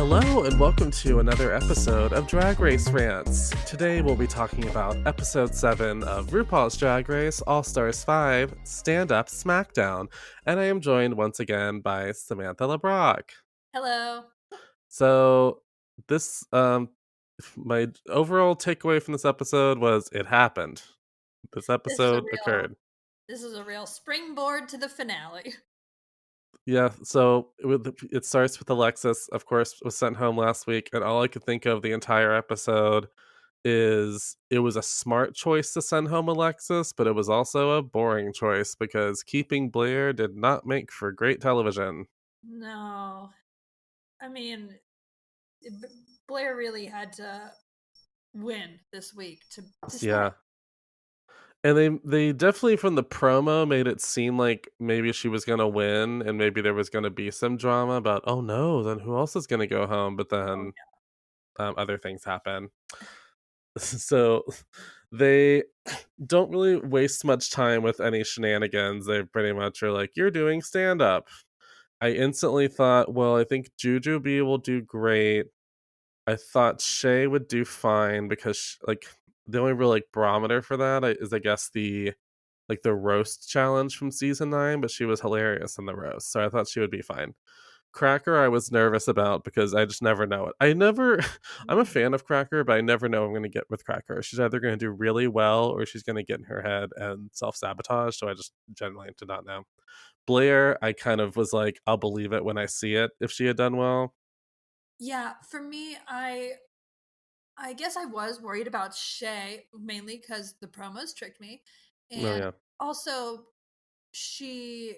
Hello and welcome to another episode of Drag Race Rants. Today we'll be talking about episode 7 of RuPaul's Drag Race All-Stars 5 Stand Up Smackdown. And I am joined once again by Samantha Lebrocq. Hello. So this my overall takeaway from this episode was it happened. This This is a episode real occurred. this is a real springboard to the finale. Yeah, so it starts with Alexis, of course, was sent home last week, and all I could think of the entire episode is it was a smart choice to send home Alexis, but it was also a boring choice because keeping Blair did not make for great television. No. I mean, B- Blair really had to win this week to stay. Yeah. And they definitely from the promo made it seem like maybe she was gonna win and maybe there was gonna be some drama about oh no, then who else is gonna go home? But Oh, then other things happen. So they don't really waste much time with any shenanigans. They pretty much are like, "You're doing stand up." I instantly thought, well, I think Jujubee will do great. I thought Shay would do fine because like the only real like barometer for that is I guess the roast challenge from season 9, but she was hilarious in the roast, so I thought she would be fine. Cracker, I was nervous about because I just never know it. I never, I'm a yeah. fan of Cracker, but I never know I'm going to get with Cracker. She's either going to do really well or she's going to get in her head and self sabotage. So I just generally did not know. Blair, I kind of was like, I'll believe it when I see it if she had done well. Yeah, for me, I guess I was worried about Shay mainly because the promos tricked me, Oh, and yeah. also she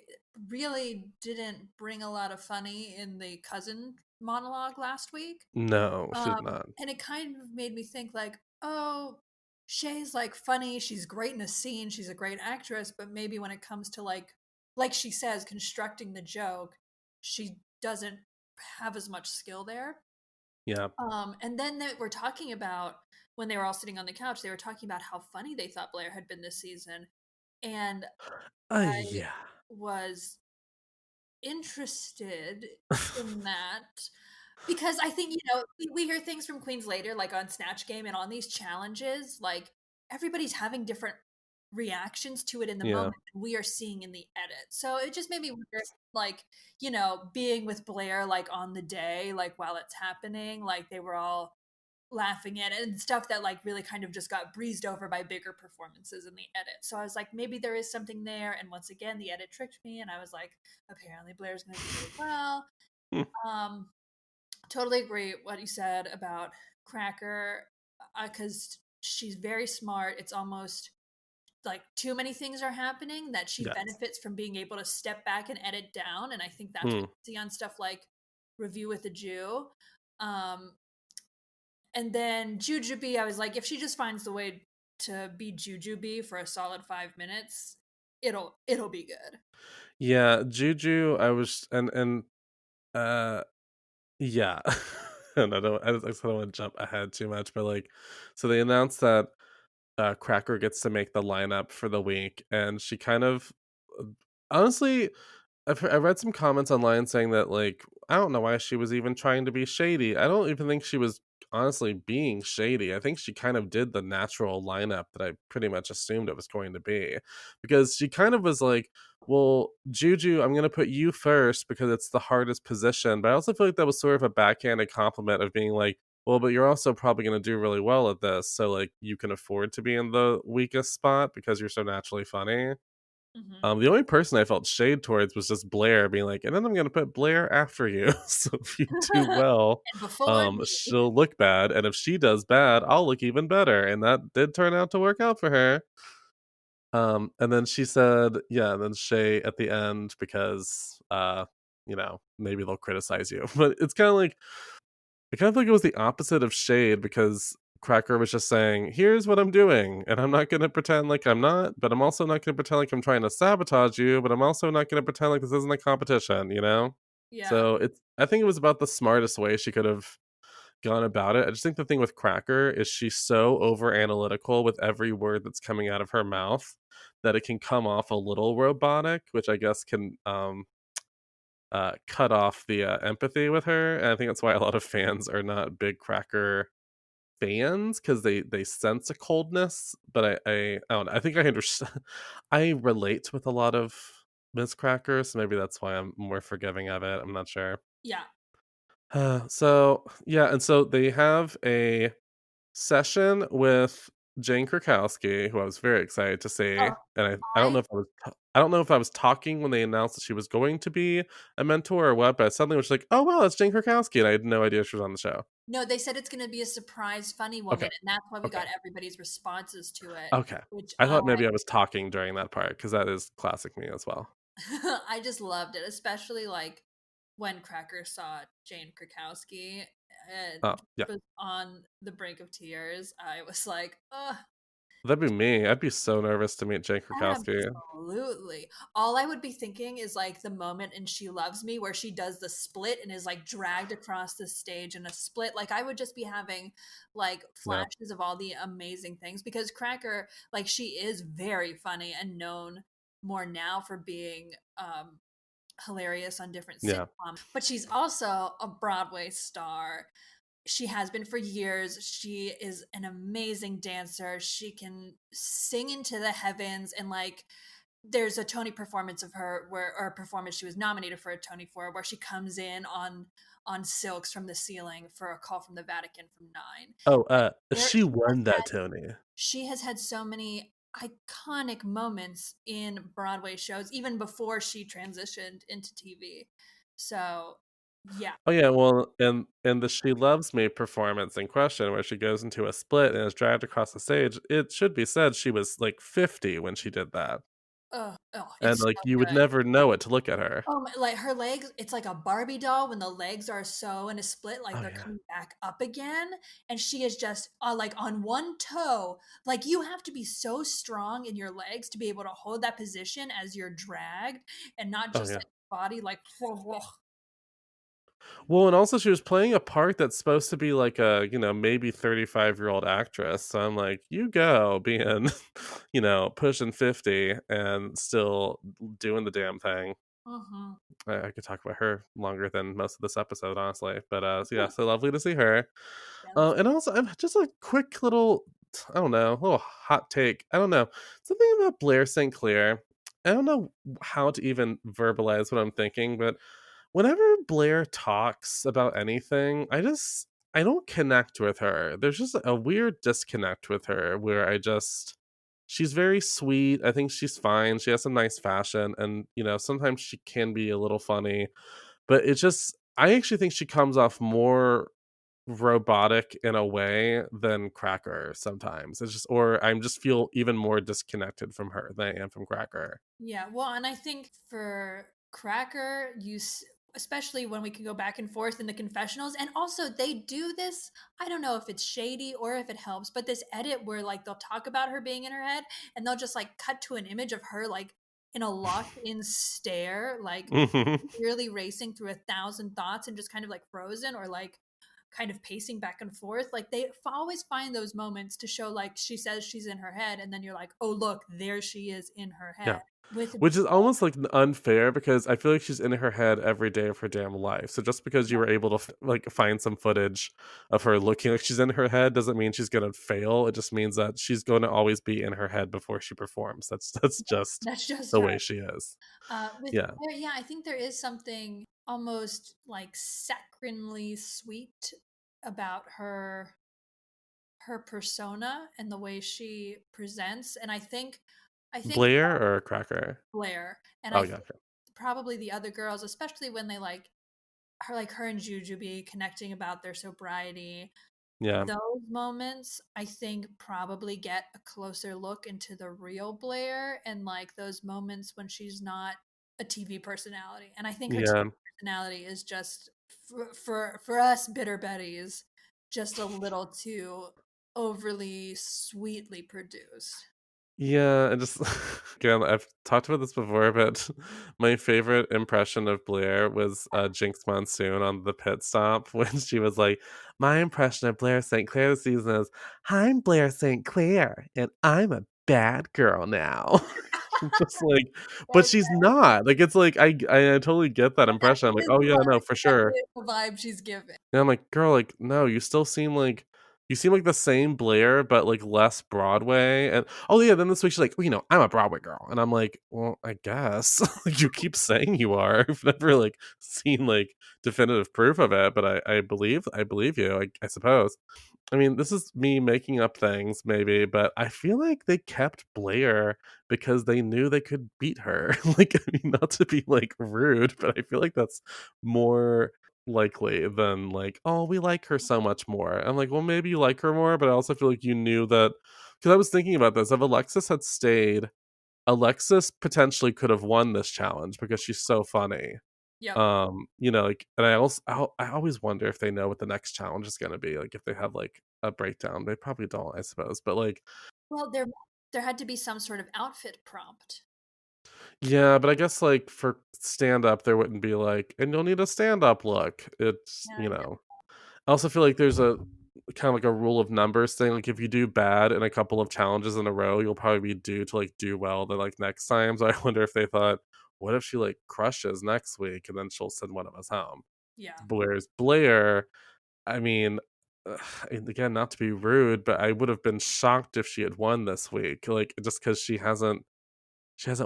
really didn't bring a lot of funny in the cousin monologue last week. No, she did not. And it kind of made me think like, oh, Shay's like funny, she's great in a scene, she's a great actress, but maybe when it comes to like she says, constructing the joke, she doesn't have as much skill there. Yeah. And then they were talking about when they were all sitting on the couch, they were talking about how funny they thought Blair had been this season. And I Yeah. was interested in that because I think, we hear things from queens later, like on Snatch Game and on these challenges, like everybody's having different reactions to it in the Yeah. moment and we are seeing in the edit. So it just made me wonder if, like, being with Blair, like on the day, like while it's happening, like they were all laughing at it and stuff that like really kind of just got breezed over by bigger performances in the edit. So I was like, maybe there is something there. And once again, the edit tricked me, and I was like, apparently Blair's going to do really well. Um, Totally agree what you said about Cracker, because she's very smart. It's almost like too many things are happening that she Yes. benefits from being able to step back and edit down. And I think that's what Hmm. you see on stuff like Review with a Jew. Um, and then Jujubee, I was like, if she just finds the way to be Jujubee for a solid 5 minutes, it'll be good. Yeah. Juju, I was, uh, yeah. And I don't want to jump ahead too much, but like, so they announced that Cracker gets to make the lineup for the week, and she kind of, uh, honestly, I read some comments online saying that like I don't know why she was even trying to be shady. I don't even think she was honestly being shady. I think she kind of did the natural lineup that I pretty much assumed it was going to be, because she kind of was like, "Well, Juju, I'm going to put you first because it's the hardest position." But I also feel like that was sort of a backhanded compliment of being like, "Well, but you're also probably going to do really well at this, so like you can afford to be in the weakest spot because you're so naturally funny." Hmm. The only person I felt shade towards was just Blair being like, and then I'm gonna put Blair after you. So if you do well, And before me. she'll look bad, and if she does bad, I'll look even better. And that did turn out to work out for her. And then she said, yeah, and then Shay at the end because maybe they'll criticize you. But it's kind of like I kind of think it was the opposite of shade because Cracker was just saying, "Here's what I'm doing, and I'm not going to pretend like I'm not, but I'm also not going to pretend like I'm trying to sabotage you, but I'm also not going to pretend like this isn't a competition, you know?" Yeah. So I think it was about the smartest way she could have gone about it. I just think the thing with Cracker is she's so over analytical with every word that's coming out of her mouth that it can come off a little robotic, which I guess can cut off the, empathy with her, and I think that's why a lot of fans are not big Cracker fans, 'cause they sense a coldness, but I don't know, I think I understand. I relate with a lot of Miss Cracker, so maybe that's why I'm more forgiving of it, I'm not sure. Yeah. So, yeah, and so they have a session with Jane Krakowski, who I was very excited to see, Oh, and I don't I know if I don't know if I was talking when they announced that she was going to be a mentor or what, but I suddenly was like, "Oh, wow, it's Jane Krakowski," and I had no idea she was on the show. No, they said it's gonna be a surprise funny woman, Okay, and that's why we okay, got everybody's responses to it, okay. which I thought maybe I was talking during that part because that is classic me as well. I just loved it, especially, like, when Cracker saw Jane Krakowski Oh, and yeah. was on the brink of tears. I was like, "Ugh." That'd be me. I'd be so nervous to meet Jane Krakowski. Absolutely. All I would be thinking is like the moment in She Loves Me where she does the split and is like dragged across the stage in a split. Like I would just be having like Yeah, flashes of all the amazing things because Cracker, like she is very funny and known more now for being hilarious on different yeah. sitcoms, but she's also a Broadway star. She has been for years. She is an amazing dancer. She can sing into the heavens and like there's a Tony performance of her where or a performance she was nominated for a Tony for where she comes in on silks from the ceiling for a call from the Vatican from 9. Oh, There she won that Tony. she has had so many iconic moments in Broadway shows even before she transitioned into TV. So, yeah. Oh, yeah, well, in the "She Loves Me" performance in question, where she goes into a split and is dragged across the stage, it should be said she was, like, 50 when she did that, Oh, and, it's like, so you would good. never know it to look at her. Oh my like, her legs it's like a Barbie doll when the legs are so in a split, like, Oh, they're yeah. coming back up again, and she is just, like, on one toe. Like, you have to be so strong in your legs to be able to hold that position as you're dragged and not Oh, just, yeah. like, body, like, Well, and also she was playing a part that's supposed to be like a, maybe 35-year-old actress, so I'm like, "You go being, pushing 50 and still doing the damn thing." Mhm. I could talk about her longer than most of this episode, honestly, but, so yeah, so lovely to see her. Yes. And also, just a quick little, I don't know, little hot take. I don't know. Something about Blair St. Clair. I don't know how to even verbalize what I'm thinking, but whenever Blair talks about anything, I don't connect with her. There's just a weird disconnect with her where she's very sweet. I think she's fine. She has some nice fashion and, sometimes she can be a little funny, but I actually think she comes off more robotic in a way than Cracker sometimes. It's just or I'm just feel even more disconnected from her than I am from Cracker. Yeah, well, and I think for Cracker, especially when we can go back and forth in the confessionals, and also they do this. I don't know if it's shady or if it helps, but this edit where like they'll talk about her being in her head, and they'll just like cut to an image of her like in a locked-in stare, like Mhm. clearly racing through 1,000 thoughts and just kind of like frozen or like kind of pacing back and forth. Like they always find those moments to show like she says she's in her head, and then you're like, oh look, there she is in her Yeah. head with Which is almost, like, unfair because I feel like she's in her head every day of her damn life. So just because you were able to find some footage of her looking like she's in her head doesn't mean she's gonna fail. It just means that she's gonna always be in her head before she performs. That's just that's just the her. way she is. With Yeah. Claire, yeah, I think there is something almost like saccharinely sweet about her persona and the way she presents, and I think Blair or Cracker? Blair, and I Oh, yeah, think okay. probably the other girls, especially when they like her and Jujubee connecting about their sobriety. Yeah. Those moments, I think, probably get a closer look into the real Blair and like those moments when she's not a TV personality. And I think her TV Yeah. personality is just for us bitter betties, just a little too overly sweetly produced. Yeah, and just again, I've talked about this before, but my favorite impression of Blair was Jinx Monsoon on the pit stop when she was like, "My impression of Blair St. Clair this season is, I'm Blair St. Clair, and I'm a bad girl now." Just like but Okay. she's not. Like, it's like, I totally get that But that impression. I'm like, is "Oh, the yeah, no, vibe. for That sure." is the vibe she's giving. And I'm like, "Girl, like, no, you seem like the same Blair, but, like, less Broadway." And oh, yeah, then this week she's like, "Well, I'm a Broadway girl." And I'm like, "Well, I guess." Like, you keep saying you are. I've never, like, seen, like, definitive proof of it, but I believe you, I suppose. I mean, this is me making up things maybe, but I feel like they kept Blair because they knew they could beat her. Like, I mean, not to be, like, rude, but I feel like that's more likely than, like, "Oh, we like her so much more." I'm like, "Well, maybe you like her more," but I also feel like you knew that because I was thinking about this, if Alexis had stayed, Alexis potentially could have won this challenge because she's so funny. Yep. Like, and I always wonder if they know what the next challenge is gonna be, like, if they have, like, a breakdown. They probably don't, I suppose, but, like, Well, there had to be some sort of outfit prompt. yeah, but I guess, like, for stand-up, there wouldn't be, like, "And you'll need a stand-up look." It's Yeah, you I know. know? I also feel like there's a kind of like a rule of numbers thing, like, if you do bad in a couple of challenges in a row, you'll probably be due to, like, do well the, like, next time, so I wonder if they thought, "What if she, like, crushes next week, and then she'll send one of us home?" Yeah. Whereas Blair, I mean, and again, not to be rude, but I would have been shocked if she had won this week, like, just because she hasn't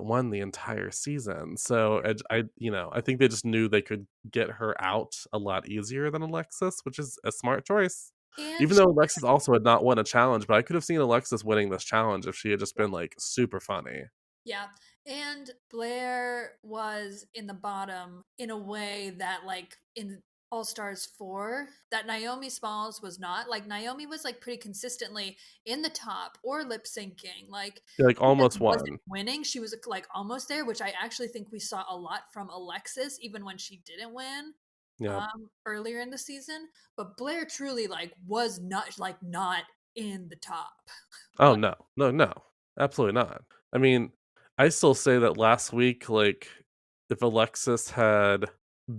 won the entire season. So I think they just knew they could get her out a lot easier than Alexis, which is a smart choice. And Even she though Alexis also had not won a challenge, but I could have seen Alexis winning this challenge if she had just Yeah. been like super funny. Yeah. And Blair was in the bottom in a way that, like, in All Stars 4, that Naomi Smalls was not. Like, Naomi was, like, pretty consistently in the top or lip syncing. Like, She like she just almost wasn't won. winning. She was, like, almost there, which I actually think we saw a lot from Alexis, even when she didn't win Yeah. earlier in the season. But Blair truly, like, was not in the top. Oh Like, no. No, no. Absolutely not. I mean, I still say that last week, like, if Alexis had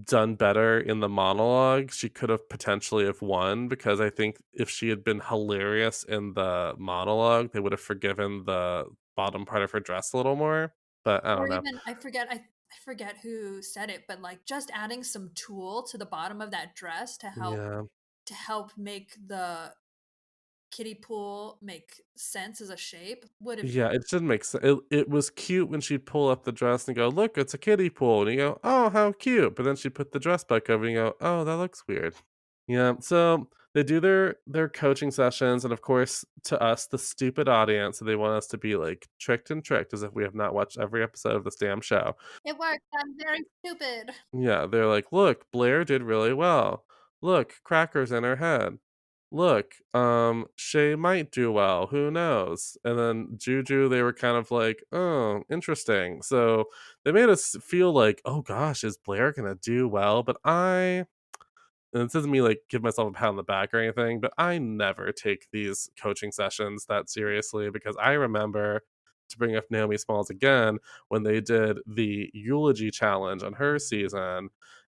done better in the monologue, she could have potentially have won because I think if she had been hilarious in the monologue, they would have forgiven the bottom part of her dress a little more. But I or don't know. even I forget who said it, but like just adding some tulle to the bottom of that dress Yeah. to help make the kiddie pool make sense as a shape would have Yeah, it did make sense. It was cute when she'd pull up the dress and go, "Look, it's a kiddie pool." And you go, "Oh, how cute." But then she put the dress back over and you go, "Oh, that looks weird." Yeah, so they do their coaching sessions, and of course, to us, the stupid audience, they want us to be like tricked and tricked as if we have not watched every episode of this damn show. it worked. I'm very stupid. Yeah, they're like, "Look, Blair did really well. Look, crackers in her head. Look, Shay might do well. Who knows?" And then Juju, they were kind of like, "Oh, interesting." So they made us feel like, "Oh gosh, is Blair gonna do well?" But and this isn't me like give myself a pat on the back or anything, but I never take these coaching sessions that seriously because I remember to bring up Naomi Smalls again when they did the eulogy challenge on her season.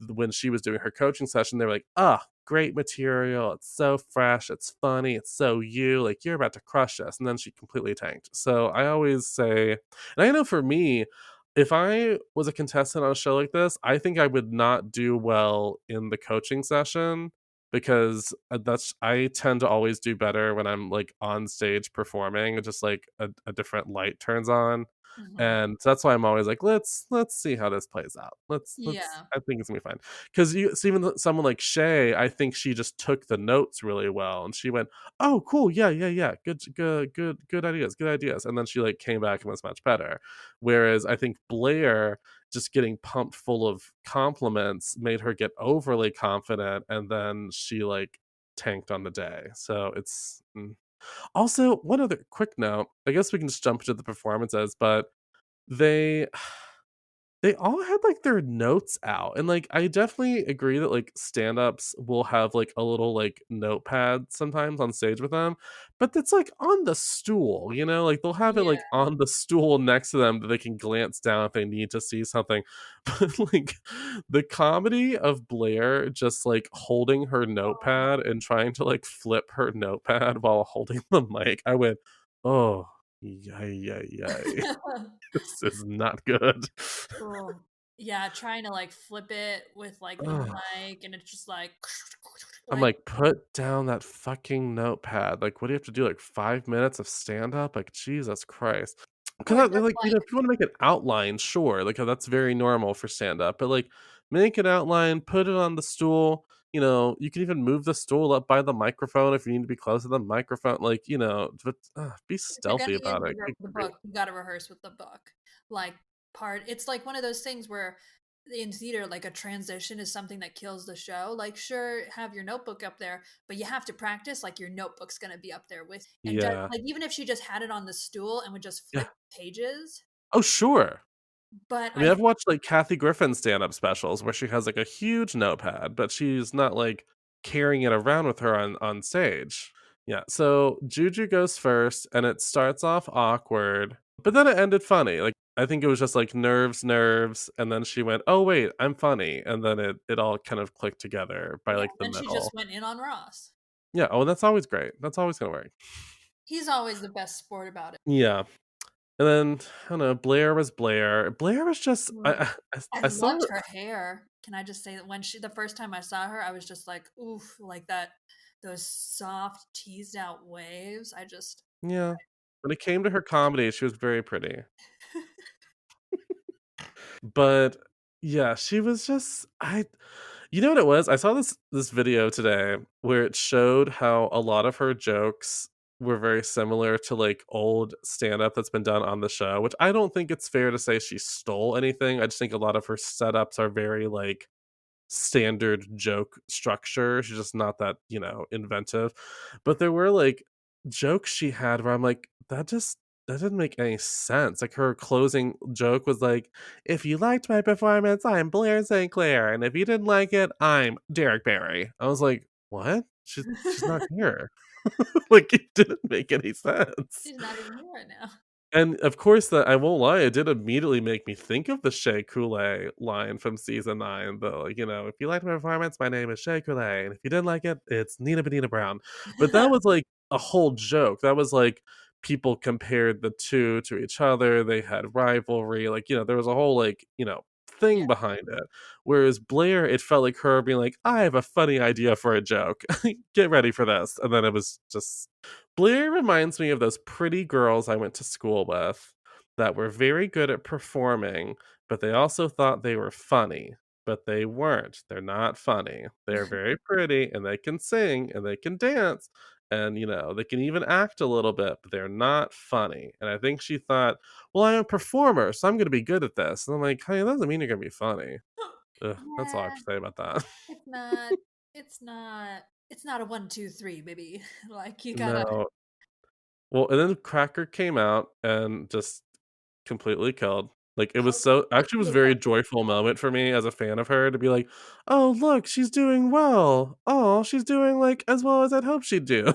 When she was doing her coaching session, they were like, "Ah, great material. It's so fresh. It's funny. It's so you. Like you're about to crush us." And then she completely tanked. So I always say, and I know for me, if I was a contestant on a show like this, I think I would not do well in the coaching session because that's I tend to always do better when I'm like on stage performing, just like a different light turns on. Hmm. And so that's why I'm always like, let's see how this plays out. Let's Yeah. I think it's gonna be fine. Because you see even someone like Shay, I think she just took the notes really well and she went, "Oh, cool, yeah, yeah, yeah, good ideas, good ideas." And then she like came back and was much better. Whereas I think Blair just getting pumped full of compliments made her get overly confident and then she like tanked on the day. So also one other quick note. I guess we can just jump into the performances, but they they all had, like, their notes out, and, like, I definitely agree that, like, stand-ups will have, like, a little, like, notepad sometimes on stage with them, but it's, like, on the stool, Like, they'll have it, Yeah. like, on the stool next to them that they can glance down if they need to see something, but, like, the comedy of Blair just, like, holding her Oh, notepad and trying to, like, flip her notepad while holding the mic, I went, "Oh." Yay, yay, yay. This is not good. Oh, yeah, trying to, like, flip it with, like, the Ugh. mic, and it's just like I'm like like, "Put down that fucking notepad." Like, what do you have to do, like, 5 minutes of stand-up? Like, Jesus Christ. or 'Cause I just, like, like if you wanna make an outline, sure, like, that's very normal for stand-up, but, like, make an outline, put it on the stool, you can even move the stool up by the microphone if you need to be close to the microphone, like, but, be if you're stealthy gonna use about it. Good the grief. book, you gotta rehearse with the book. Like, it's like one of those things where in theater, like, a transition is something that kills the show. Like, sure, have your notebook up there, but you have to practice, like, your notebook's gonna be up there with and just Yeah. like, even if she just had it on the stool and would just Yeah. flip pages, Oh, sure. but I I mean, I've watched, like, Kathy Griffin's stand-up specials where she has, like, a huge notepad, but she's not, like, carrying it around with her on stage. Yeah, so Juju goes first, and it starts off awkward, but then it ended funny, like, I think it was just, like, nerves, nerves, and then she went, "Oh, wait, I'm funny," and then it all kind of clicked together by, yeah, like, the then she just middle. went in on Ross. Yeah, oh, that's always great. That's always gonna work. He's always the best sport about it. Yeah, and then, I don't know, Blair was Blair. Blair was just Mm. I I saw loved her hair. Can I just say that when the first time I saw her, I was just like, "Oof," like that those soft teased out waves. I just Yeah. When it came to her comedy, she was very pretty. But, yeah, she was just you know what it was? I saw this video today where it showed how a lot of her jokes were very similar to, like, old stand-up that's been done on the show, which I don't think it's fair to say she stole anything, I just think a lot of her setups are very, like, standard joke structure. She's just not that, inventive. But there were like jokes she had where I'm like, that didn't make any sense. Like her closing joke was like, if you liked my performance, I'm Blair St. Clair. And if you didn't like it, I'm Derek Barry. I was like, what? She's not here. Like it didn't make any sense. she's not even here right now. And of course, that I won't lie, it did immediately make me think of the Shea Coulee line from season 9, though, like, "If you liked my performance, my name is Shea Coulee, and if you didn't like it, it's Nina Benina Brown." But that was, like, a whole joke. That was, like, people compared the 2 to each other, they had rivalry, like, there was a whole, like, Yeah. thing behind it. Whereas Blair, it felt like her being like, "I have a funny idea for a joke. Get ready for this." And then it was just Blair reminds me of those pretty girls I went to school with that were very good at performing, but they also thought they were funny, but they weren't. They're not funny. They're very pretty and they can sing and they can dance and they can even act a little bit, but they're not funny. And I think she thought, well, I'm a performer, so I'm going to be good at this. And I'm like, honey, that doesn't mean you're going to be funny. Ugh, that's all I have Yeah, to say about that. it's not it's not a 1, 2, 3, baby. Like, you gotta No. Well, and then Cracker came out and just completely killed. Like, it was so actually was a very joyful moment for me as a fan of her to be like, "Oh, look, she's doing well. Oh, she's doing, like, as well as I'd hoped she'd do."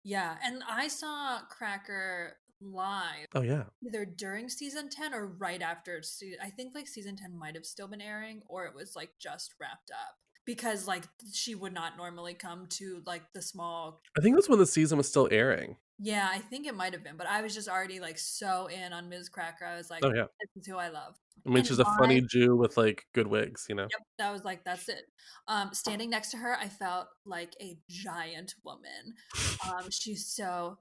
Yeah, and I saw Cracker live Oh, yeah. either during season 10 or right after I think, like, season 10 might have still been airing, or it was, like, just wrapped up because, like, she would not normally come to, like, the small I think that's when the season was still airing. yeah, I think it might have been, but I was just already, like, so in on Ms. Cracker. I was like, Oh, yeah. "This is who I love." I mean, And she's a live funny Jew with, like, good wigs, you know? yep, that was like, "That's it." Standing next to her, I felt like a giant woman. She's so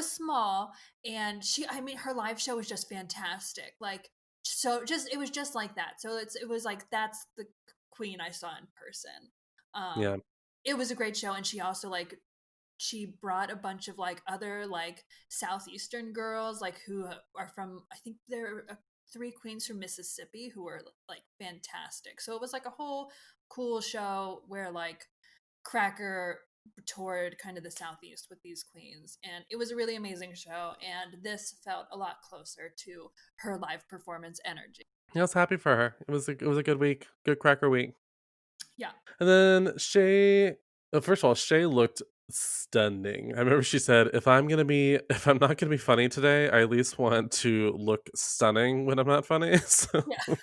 small, and I mean, her live show was just fantastic. Like, so just it was just like that. So it was like that's the queen I saw in person. Yeah. It was a great show, and she also like she brought a bunch of like other like southeastern girls like who are from I think there are three queens from Mississippi who were like fantastic. So it was like a whole cool show where like Cracker toured kind of the southeast with these queens, and it was a really amazing show, and this felt a lot closer to her live performance energy. Yeah, I was happy for her. It was a good week, good Cracker week. Yeah. And then Shay first of all, Shay looked stunning. I remember she said, if I'm not gonna be funny today, I at least want to look stunning when I'm not funny." So Yeah.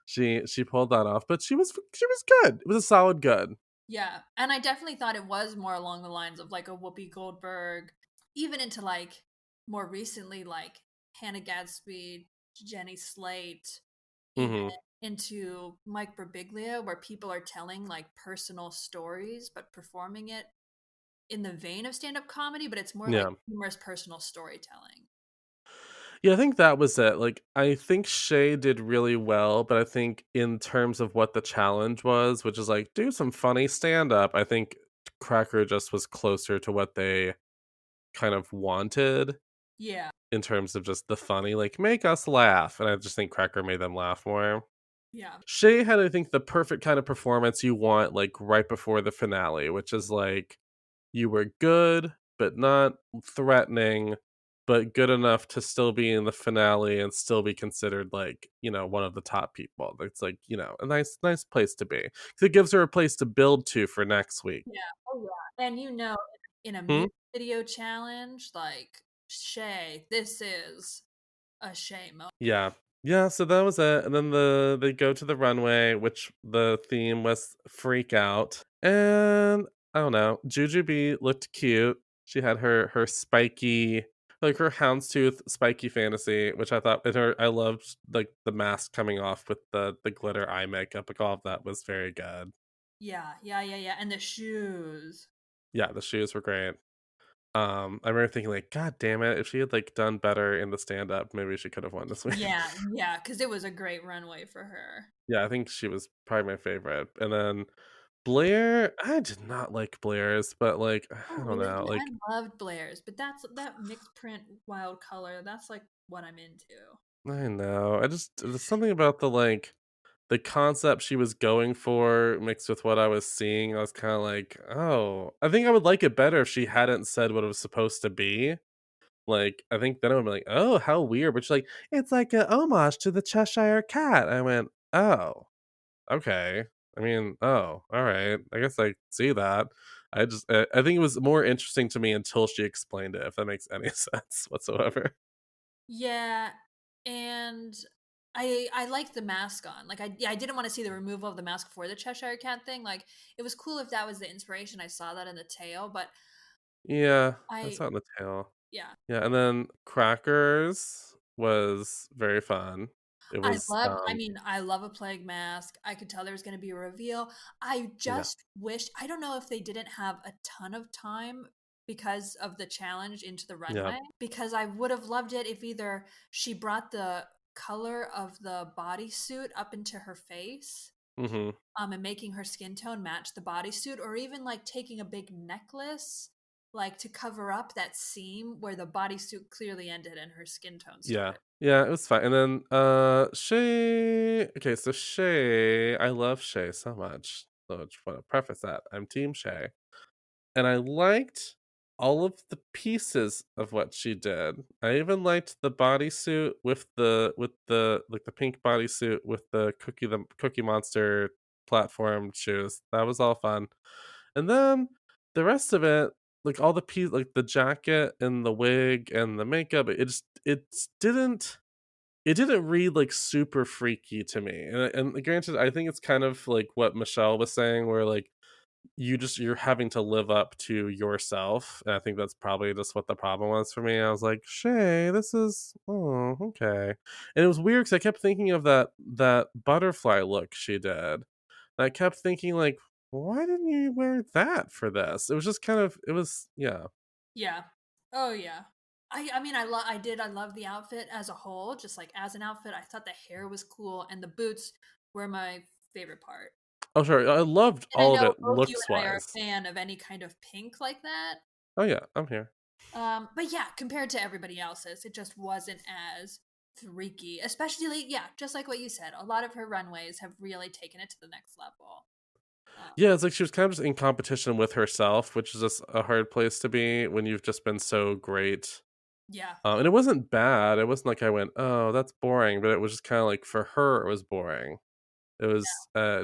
she pulled that off, but she was good. It was a solid good. Yeah, and I definitely thought it was more along the lines of like a Whoopi Goldberg, even into like more recently, like Hannah Gadsby, Jenny Slate, even Mhm. into Mike Birbiglia, where people are telling like personal stories, but performing it in the vein of stand up comedy, but it's more like Yeah. humorous personal storytelling. Yeah, I think that was it. Like, I think Shay did really well, but I think in terms of what the challenge was, which is like do some funny stand up, I think Cracker just was closer to what they kind of wanted Yeah, in terms of just the funny, like make us laugh. And I just think Cracker made them laugh more. yeah, Shay had, I think, the perfect kind of performance you want, like right before the finale, which is like you were good, but not threatening, but good enough to still be in the finale and still be considered like, one of the top people. It's like, a nice place to be. 'Cause it gives her a place to build to for next week. yeah. Oh yeah. And in a Hmm? music video challenge, like Shay, this is a Shay moment. Yeah. Yeah, so that was it. And then they go to the runway, which the theme was freak out. And I don't know, Jujubee looked cute. She had her spiky, like her houndstooth spiky fantasy, which I thought and her I loved like the mask coming off with the glitter eye makeup. Like all of that was very good. Yeah, yeah, yeah, yeah. And the shoes. Yeah, the shoes were great. I remember thinking like, God damn it, if she had like done better in the stand up, maybe she could have won this week. Yeah, yeah, because it was a great runway for her. Yeah, I think she was probably my favorite. And then Blair, I did not like Blair's, but like Oh, I don't really? know, like I loved Blair's, but that mixed print wild color. That's like what I'm into. I know. I just there's something about the concept she was going for mixed with what I was seeing. I was kind of like, oh, I think I would like it better if she hadn't said what it was supposed to be. Like, I think then I would be like, oh, how weird. But she's like, it's like a homage to the Cheshire Cat. I went, oh. Okay. I mean, oh, all right. I guess I see that. I think it was more interesting to me until she explained it, if that makes any sense whatsoever. Yeah, and I liked the mask on. Like I didn't want to see the removal of the mask for the Cheshire Cat thing. Like it was cool if that was the inspiration. I saw that in the tail, but Yeah, that's I on the tail. yeah. Yeah, and then Crackers was very fun. It was I mean, I love a plague mask. I could tell there was going to be a reveal. I yeah. just wish, I don't know if they didn't have a ton of time because of the challenge into the Yeah. runway, because I would have loved it if either she brought the color of the bodysuit up into her face, Mhm. and making her skin tone match the bodysuit, or even like taking a big necklace, like to cover up that seam where the bodysuit clearly ended and her skin tone Yeah. started. Yeah, it was fine. And then Shay, okay, so Shay, I love Shay so much. So I just want to preface that. I'm team Shay. And I liked all of the pieces of what she did. I even liked the bodysuit with the like the pink bodysuit with the Cookie Monster platform shoes. That was all fun. And then the rest of it, like all the piece like the jacket and the wig and the makeup, it didn't read like super freaky to me. And granted, I think it's kind of like what Michelle was saying, where like you're having to live up to yourself. And I think that's probably just what the problem was for me. I was like, Shay, this is oh, okay. And it was weird because I kept thinking of that butterfly look she did. And I kept thinking like, why didn't you wear that for this? It was just kind of it was yeah. Yeah. Oh yeah. I mean I love the outfit as a whole, just like as an outfit. I thought the hair was cool and the boots were my favorite part. Oh sure. I loved And I all of know it both you looks and I are wise. a fan of any kind of pink like that. Oh yeah, I'm here. But yeah, compared to everybody else's, it just wasn't as freaky. Especially yeah, just like what you said. A lot of her runways have really taken it to the next level. Yeah, it's like she was kind of just in competition with herself, which is just a hard place to be when you've just been so great. Yeah. And it wasn't bad. It wasn't like I went, "Oh, that's boring," but it was just kinda like for her, it was boring. It was,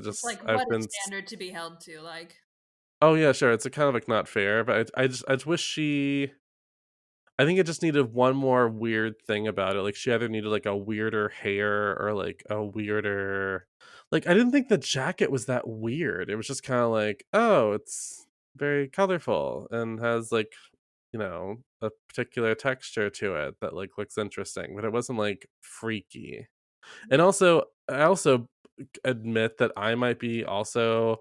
It's like just I've what a been s standard to be held to, like Oh, yeah, sure, it's a kind of, like, not fair, but I just wish I think it just needed one more weird thing about it, like, she either needed, like, a weirder hair or, like, a weirder like, I didn't think the jacket was that weird. It was just kinda like, "Oh, it's very colorful and has, like" a particular texture to it that, like, looks interesting, but it wasn't, like, freaky. And also, I also admit that I might be also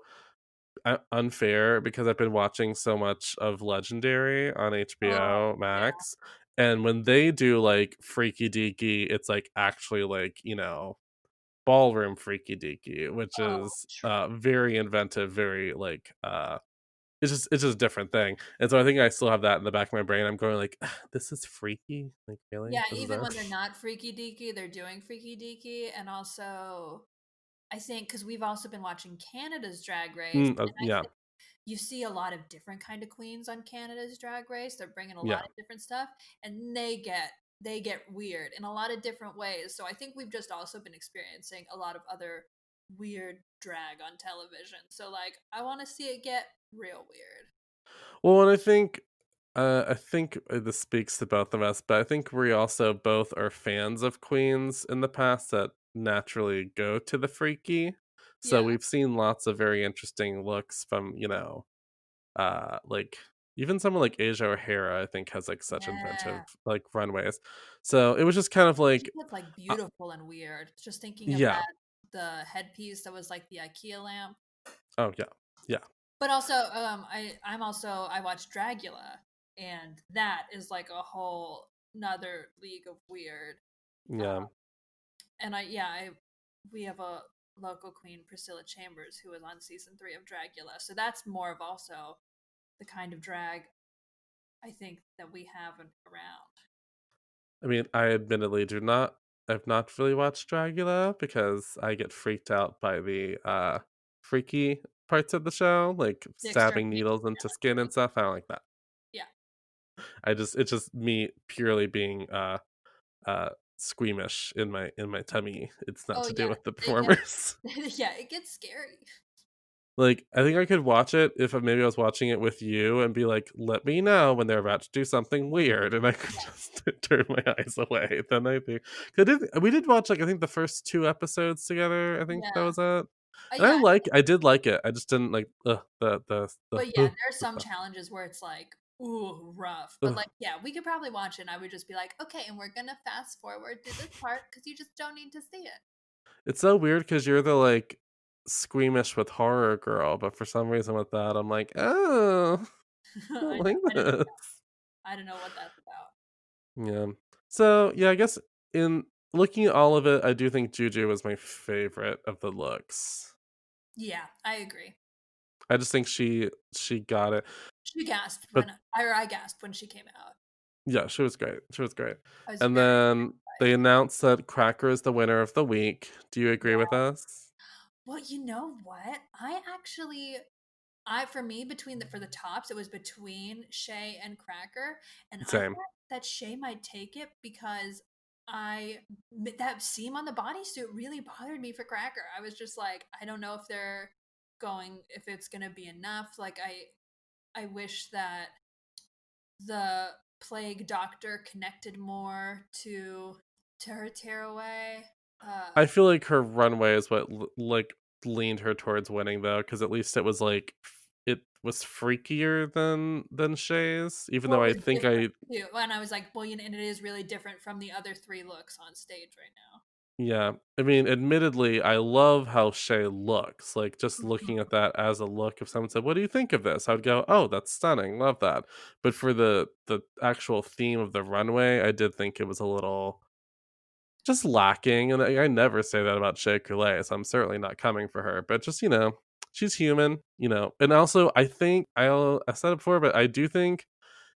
unfair because I've been watching so much of Legendary on Oh, HBO yeah. Max, and when they do, like, freaky deaky, it's, like, actually, like, ballroom freaky deaky, which Oh, is, true. very inventive, very, like, it's just a different thing, and so I think I still have that in the back of my brain. I'm going like, "This is freaky? Like, really? Yeah, This is even it?" when they're not freaky deaky, they're doing freaky deaky, and also I think because we've also been watching Canada's Drag Race, and I Yeah, think you see a lot of different kind of queens on Canada's Drag Race. They're bringing a lot yeah. of different stuff, and they get weird in a lot of different ways. So I think we've just also been experiencing a lot of other weird drag on television. So like, I want to see it get real weird. Well, and I think this speaks to both of us, but I think we also both are fans of queens in the past that naturally go to the freaky. So Yeah, we've seen lots of very interesting looks from, like even someone like Asia O'Hara, I think has like such inventive yeah. like runways. So it was just kind of She like, looked like uh, beautiful and weird. Just thinking of yeah, the headpiece that was like the IKEA lamp. oh yeah, yeah, But also, I watched Dragula, and that is like a whole another league of weird. yeah. And I yeah, I we have a local queen, Priscilla Chambers, who was on season 3 of Dragula. So that's more of also the kind of drag I think that we have around. I mean, I admittedly do not. I've not really watched Dracula because I get freaked out by the freaky parts of the show, like The stabbing extermination. needles into skin and stuff. I don't like that. Yeah. It's just me purely being squeamish in my tummy. It's not Oh to do yeah. with the It gets performers. yeah, it gets scary. Like, I think I could watch it if maybe I was watching it with you and be like, "Let me know when they're about to do something weird," and I could Yeah. just turn my eyes away. Then I think 'cause we did watch, like, I think the first 2 episodes together, I think that Yeah. was it, and Yeah. I did like it, I just didn't like, the But yeah, there's some challenges where it's like, ooh, rough. But ugh. like, yeah, we could probably watch it and I would just be like, okay, and we're gonna fast forward to this part because you just don't need to see it. It's so weird because 'cause you're the, like, squeamish with horror girl, but for some reason with that, I'm like, "Oh, I don't I know. like I don't this." know. I don't know what that's about. Yeah. So, yeah, I guess in looking at all of it, I do think Juju was my favorite of the looks. Yeah, I agree. I just think she got it. She gasped But I gasped when she came out. yeah, she was great. She was great. I was And very then excited by they it. announced that Cracker is the winner of the week. Do you agree with Yeah. us? Well, you know what? I for me between the for the tops, it was between Shay and Cracker, and I Same. thought that Shay might take it because that seam on the bodysuit really bothered me for Cracker. I was just like, I don't know if it's gonna be enough. Like I wish that the plague doctor connected more to her tearaway. I feel like her runway is what like leaned her towards winning though, because at least it was like it was freakier than Shay's, even Well, though it I was think different I too, and I was like, well, and it is really different from the other 3 looks on stage right now. yeah. I mean, admittedly, I love how Shay looks. Like just looking Mhm. at that as a look, if someone said, "What do you think of this?" I'd go, "Oh, that's stunning. Love that." But for the actual theme of the runway, I did think it was a little just lacking. And I never say that about Shea Coulee, so I'm certainly not coming for her. But just, she's human, And also, I think I said it before, but I do think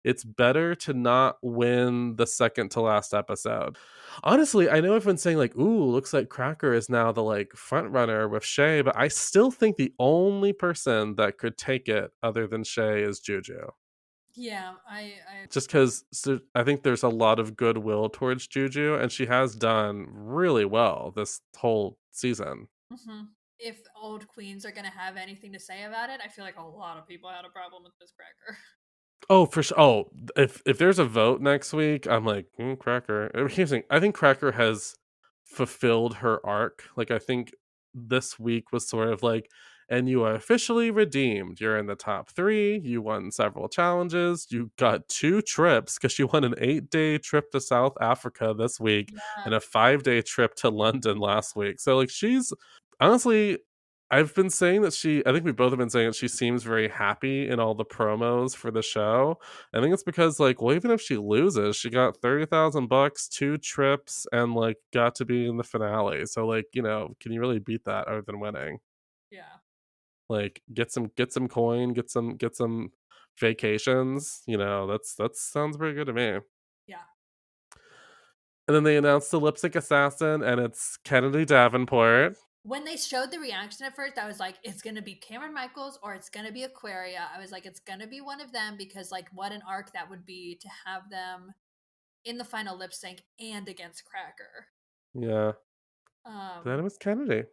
it's better to not win the second to last episode. Honestly, I know everyone's saying like, "Ooh, looks like Cracker is now the like front runner with Shay," but I still think the only person that could take it other than Shay is Juju. Yeah, I Just because I think there's a lot of goodwill towards Juju, and she has done really well this whole season. mhm. If old queens are gonna have anything to say about it, I feel like a lot of people had a problem with this Cracker. Oh, for sure. Oh, if there's a vote next week, I'm like, Cracker. Here's the thing, I think Cracker has fulfilled her arc. Like, I think this week was sort of like and you are officially redeemed. You're in the top 3. You won several challenges. You got 2 trips because she won an 8-day trip to South Africa this week Yeah. and a 5-day trip to London last week. So, like, she's honestly, I've been saying that I think we both have been saying that she seems very happy in all the promos for the show. I think it's because, like, well, even if she loses, she got $30,000, 2 trips, and, like, got to be in the finale. So, like, can you really beat that other than winning? Yeah. Like, get some coin, get some vacations, that sounds pretty good to me. Yeah. And then they announced the Lip Sync Assassin, and it's Kennedy Davenport. When they showed the reaction at first, I was like, it's gonna be Cameron Michaels or it's gonna be Aquaria. I was like, it's gonna be one of them because like what an arc that would be to have them in the final lip sync and against Cracker. Yeah, then it Um was Kennedy.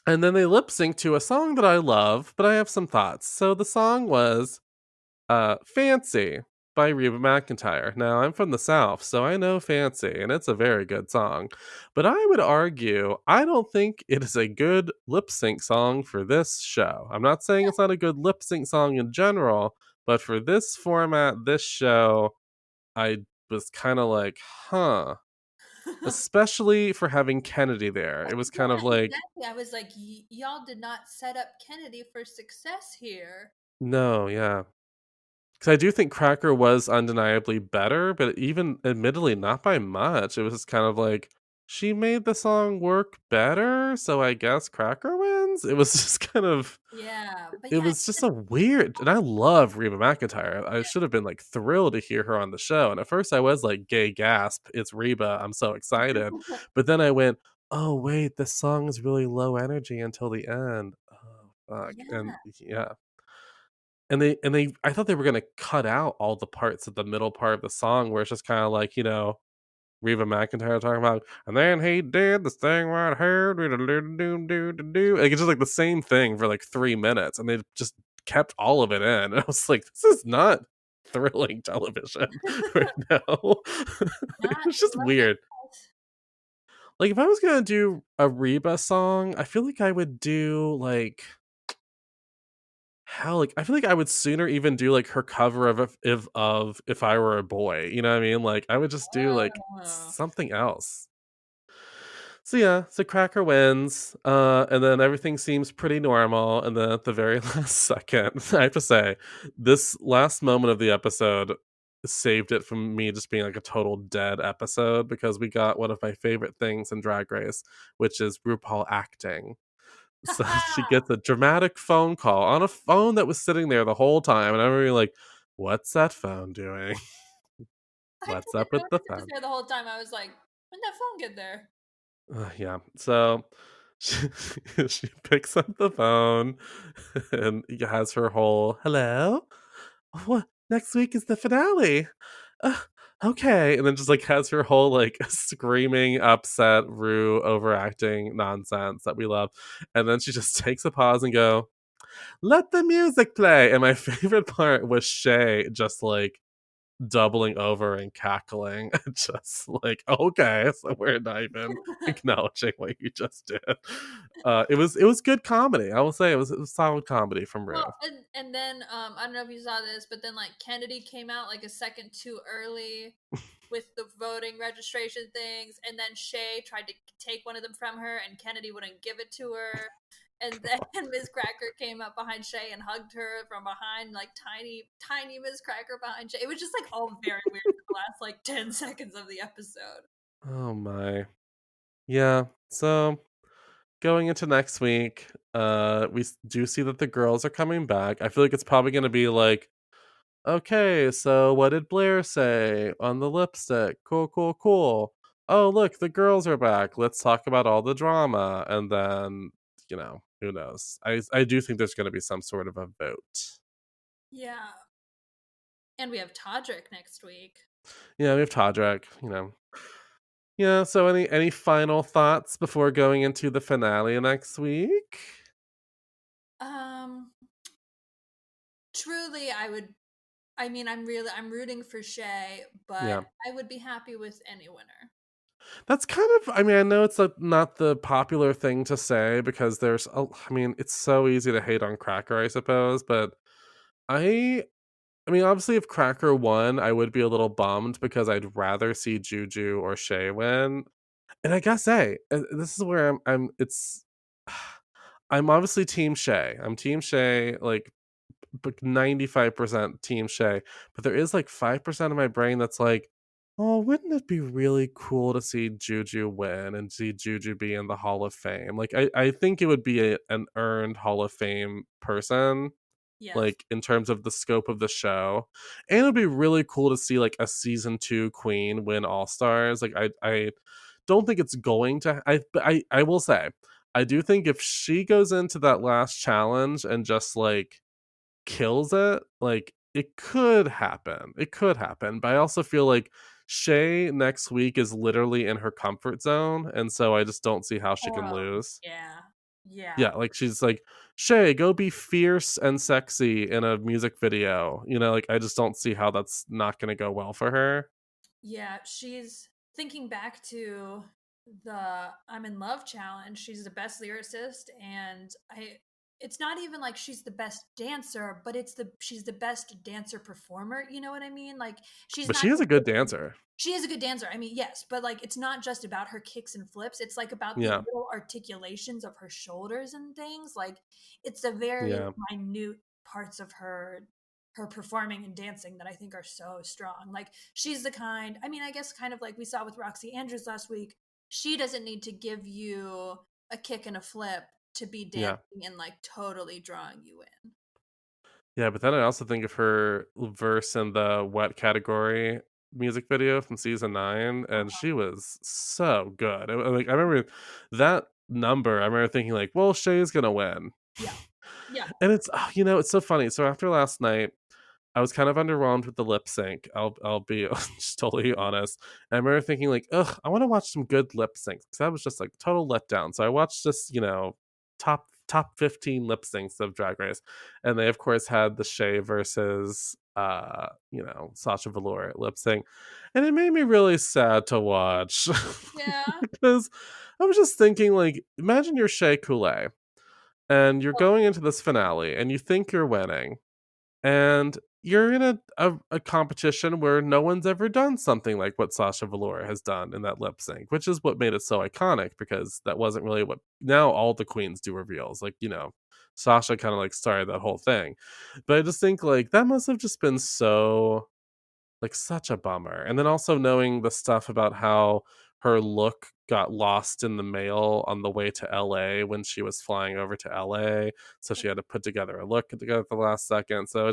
And then they lip sync to a song that I love, but I have some thoughts. So the song was Fancy by Reba McEntire. Now, I'm from the South, so I know Fancy, and it's a very good song. But I would argue, I don't think it is a good lip sync song for this show. I'm not saying it's not a good lip sync song in general, but for this format, this show, I was kind of like, huh. Especially for having Kennedy there. It was kind of yeah, like, exactly. I was like, y'all did not set up Kennedy for success here. no, yeah. Because I do think Cracker was undeniably better, but even admittedly not by much. It was just kind of like she made the song work better, so I guess Cracker wins. It was just kind of Yeah, but it yeah, was just a weird, and I love Reba McEntire. I yeah. should have been like thrilled to hear her on the show. And at first I was like, gay gasp, it's Reba. I'm so excited. But then I went, oh wait, the song is really low energy until the end. Oh fuck. And Yeah. yeah. And they I thought they were gonna cut out all the parts of the middle part of the song where it's just kinda like, Reba McEntire talking about, "And then he did this thing right here, do-do-do-do-do-do-do." Like, it's just, like, the same thing for, like, 3 minutes, and they just kept all of it in, and I was like, "This is not thrilling television right now." It Not was just look at weird. Like, if I was gonna do a Reba song, I feel like I would do, like hell, like, I feel like I would sooner even do, like, her cover of If I Were a Boy, you know what I mean? Like, I would just do, like, oh. something else. So, yeah, so Cracker wins, and then everything seems pretty normal, and then at the very last second, I have to say, this last moment of the episode saved it from me just being, like, a total dead episode because we got one of my favorite things in Drag Race, which is RuPaul acting. So she gets a dramatic phone call on a phone that was sitting there the whole time, and I'm really like, "What's that phone doing? I What's didn't up with the notice it was phone?" there the whole time. I was like, when did that phone get there? Yeah. So she, she picks up the phone and has her whole hello. What next week is the finale? Uh, okay, and then just like has her whole like screaming, upset, Rue overacting nonsense that we love, and then she just takes a pause and go, let the music play. And my favorite part was Shay just like doubling over and cackling, just like, okay, so we're not even acknowledging what you just did. It was good comedy. I will say it was solid comedy from Rue. Well, and then I don't know if you saw this, but then like Kennedy came out like a second too early with the voting registration things, and then Shay tried to take one of them from her, and Kennedy wouldn't give it to her. And then Miss Cracker came up behind Shay and hugged her from behind, like tiny, tiny Miss Cracker behind Shay. It was just like all very weird for the last like 10 seconds of the episode. Oh my. Yeah. So going into next week, do see that the girls are coming back. I feel like it's probably gonna be like, okay, so what did Blair say on the lipstick? Cool, cool, cool. Oh, look, the girls are back. Let's talk about all the drama. And then, who knows? I do think there's going to be some sort of a vote. Yeah, and we have Todrick next week. Yeah, we have Todrick. Yeah, so any final thoughts before going into the finale next week? Um, truly, I would. I mean, I'm rooting for Shay, but Yeah. I would be happy with any winner. That's kind of, I mean, I know it's, not the popular thing to say because I mean, it's so easy to hate on Cracker, I suppose, but I I mean, obviously, if Cracker won, I would be a little bummed because I'd rather see Juju or Shay win. And I gotta say, this is where I'm obviously Team Shay. I'm Team Shay, like, 95% Team Shay, but there is, like, 5% of my brain that's like, "Oh, wouldn't it be really cool to see Juju win and see Juju be in the Hall of Fame?" Like, I think it would be an earned Hall of Fame person, Yes. like, in terms of the scope of the show, and it'd be really cool to see, like, a season 2 queen win All-Stars. Like, I don't think it's going to but I will say, I do think if she goes into that last challenge and just, like, kills it, like, it could happen. It could happen, but I also feel like Shay next week is literally in her comfort zone, and so I just don't see how she can Oh, lose. yeah. Yeah. Yeah, like, she's like, "Shay, go be fierce and sexy in a music video," like, I just don't see how that's not gonna go well for her. Yeah, she's thinking back to the I'm in Love challenge. She's the best lyricist, and I it's not even like she's the best dancer, but she's the best dancer performer, you know what I mean? Like she's But not she is a just good dancer. she is a good dancer. I mean, yes, but like it's not just about her kicks and flips. It's like about the Yeah, little articulations of her shoulders and things. Like it's the very yeah. minute parts of her performing and dancing that I think are so strong. Like she's the kind, I mean, I guess kind of like we saw with Roxy Andrews last week. She doesn't need to give you a kick and a flip to be Yeah. dancing and like totally drawing you in. Yeah, but then I also think of her verse in the wet category music video from season 9, and Uh-huh. she was so good. Like, I remember that number, I remember thinking like, "Well, Shay's gonna win." Yeah. Yeah. And it's so funny. So after last night, I was kind of underwhelmed with the lip sync. I'll be just totally honest. And I remember thinking like, ugh, I want to watch some good lip syncs because that was just like total letdown. So I watched just top 15 lip syncs of Drag Race, and they of course had the Shay versus Sasha Velour lip sync, and it made me really sad to watch Yeah. because I was just thinking like, imagine you're Shea Coulee and you're Oh, going into this finale and you think you're winning and you're in a competition where no one's ever done something like what Sasha Velour has done in that lip sync, which is what made it so iconic because that wasn't really what now all the queens do reveals. Like, Sasha kind of like started that whole thing. But I just think like that must have just been so like such a bummer. And then also knowing the stuff about how her look got lost in the mail on the way to LA when she was flying over to LA. So she had to put together a look together at the last second. So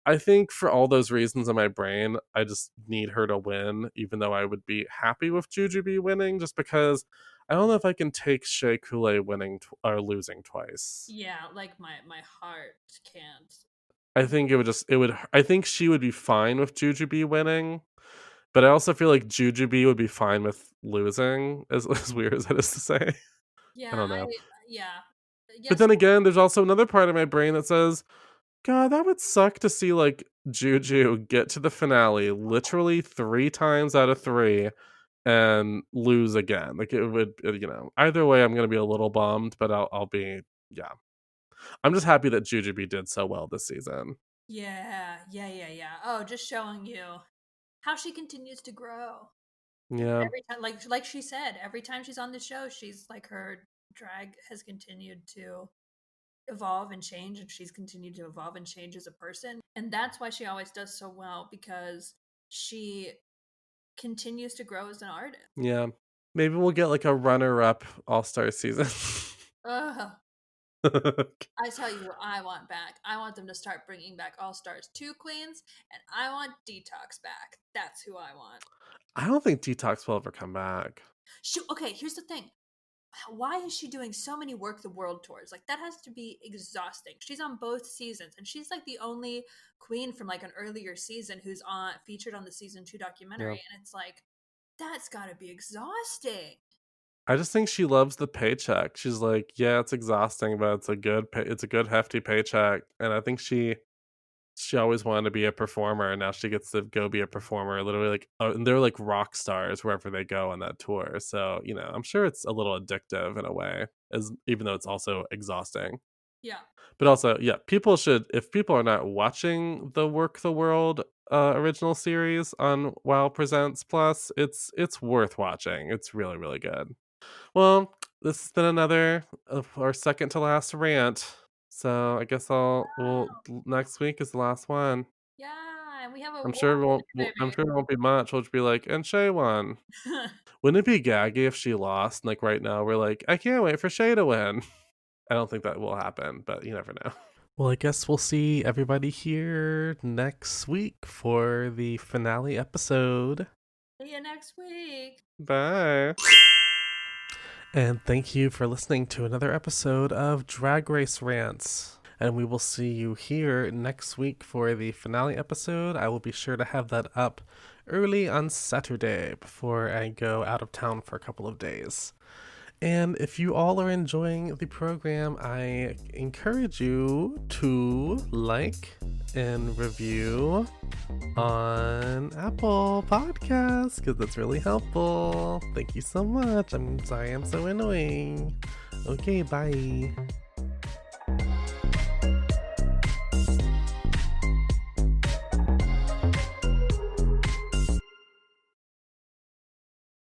I think for all those reasons in my brain, I just need her to win, even though I would be happy with Jujubee winning, just because I don't know if I can take Shea Coulee winning or losing twice. yeah, like my heart can't. I think I think she would be fine with Jujubee winning, but I also feel like Jujubee would be fine with losing, as as weird as that is to say. I Yeah, don't know. yeah. But Yes, then again, there's also another part of my brain that says, "God, that would suck to see, like, Juju get to the finale literally 3 times out of 3 and lose again." Like, it would either way, I'm gonna be a little bummed, but I'll be yeah. I'm just happy that Jujubee did so well this season. yeah, yeah, yeah, yeah. Oh, just showing you how she continues to grow. And Yeah. every time, like she said, every time she's on the show, she's like her drag has continued to evolve and change, and she's continued to evolve and change as a person. And that's why she always does so well because she continues to grow as an artist. Yeah. Maybe we'll get, like, a runner-up All-Star season. Ugh. I tell you what I want back. I want them to start bringing back All Stars 2 queens, and I want Detox back. That's who I want. I don't think Detox will ever come back. Okay, here's the thing. Why is she doing so many Work the World tours? Like that has to be exhausting. She's on both seasons, and she's like the only queen from like an earlier season who's on featured on the season 2 Yeah. documentary, and it's like that's got to be exhausting. I just think she loves the paycheck. She's like, "Yeah, it's exhausting, but it's a good hefty paycheck," and I think she always wanted to be a performer, and now she gets to go be a performer, literally, like, and they're like rock stars wherever they go on that tour. So, I'm sure it's a little addictive in a way, as even though it's also exhausting. Yeah. But also, yeah, people should, if people are not watching the Work the World original series on WoW Presents Plus, it's worth watching. It's really, really good. Well, this has been another of our second to last rant. So I guess next week is the last one. Yeah, and we have a I'm war sure it won't. winner, I'm sure it won't be much. We'll just be like, and Shay won. baby. Wouldn't it be gaggy if she lost? And, like, right now, we're like, I can't wait for Shay to win. I don't think that will happen, but you never know. Well, I guess we'll see everybody here next week for the finale episode. See you next week. Bye. And thank you for listening to another episode of Drag Race Rants. And we will see you here next week for the finale episode. I will be sure to have that up early on Saturday before I go out of town for a couple of days. And if you all are enjoying the program, I encourage you to like and review on Apple Podcasts, because that's really helpful. Thank you so much. I'm sorry I'm so annoying. Okay, bye.